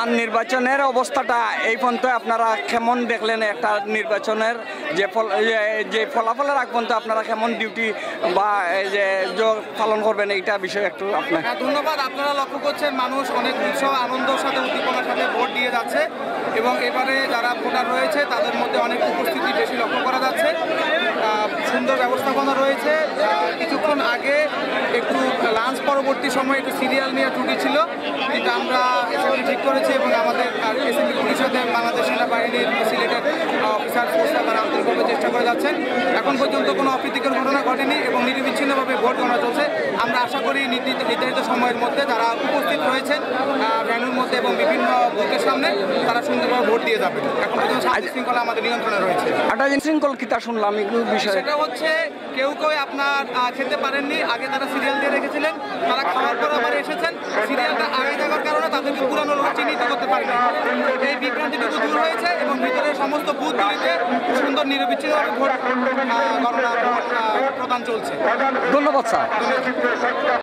আর নির্বাচনের অবস্থাটা এই পর্যন্ত আপনারা কেমন দেখলেন? একটা নির্বাচনের যে ফলাফলের আগ পর্যন্ত আপনারা কেমন ডিউটি বা এই যে যোগ পালন করবেন এইটা বিষয়ে একটু আপনার। ধন্যবাদ। আপনারা লক্ষ্য করছেন মানুষ অনেক উৎসাহ আনন্দের সাথে উদ্দীপনার সাথে ভোট দিয়ে যাচ্ছে এবং এবারে যারা ভোটার রয়েছে তাদের মধ্যে অনেক উপস্থিতি বেশি লক্ষ্য করা যাচ্ছে। সুন্দর ব্যবস্থাপনা রয়েছে। কিছুক্ষণ আগে একটু লাঞ্চ পরবর্তী সময় একটু সিরিয়াল নিয়ে ত্রুটি ছিল, কিন্তু আমরা এসএমবি ঠিক করেছি এবং আমাদের এসএমবি পরিষদে বাংলাদেশ সেনাবাহিনীর সিলেটের অফিসার ফোর্সরা তারা আন্তরিকভাবে চেষ্টা করে যাচ্ছেন। এখন পর্যন্ত কোনো অপ্রীতিকর ঘটনা ঘটেনি এবং নিরবিচ্ছিন্নভাবে ভোট গণনা চলছে। আমরা আশা করি নির্ধারিত সময়ের মধ্যে যারা উপস্থিত রয়েছেন ভ্যানুর মধ্যে এবং বিভিন্ন বুথের সামনে তারা সুন্দরভাবে ভোট দিয়ে যাবে। এখন পর্যন্ত শান্তি শৃঙ্খলা আমাদের নিয়ন্ত্রণে রয়েছে। একটা শৃঙ্খল কিতা শুনলাম একটু বিষয়, সেটা হচ্ছে কেউ আপনার খেতে পারেননি, আগে তারা সিরিয়াল দিয়ে রেখেছিলেন, তারা খাওয়ার পর আবার এসেছেন, সিরিয়ালটা আগে থাকার কারণে তাদেরকে পুরানো লোক চিহ্নিত করতে পারেনি। এই বিভ্রান্তিটুকু দূর হয়েছে এবং ভিতরের সমস্ত বুথগুলিতে সুন্দর নিরবিচ্ছিন্নভাবে ভোট গণনা প্রদান চলছে। ধন্যবাদ স্যার।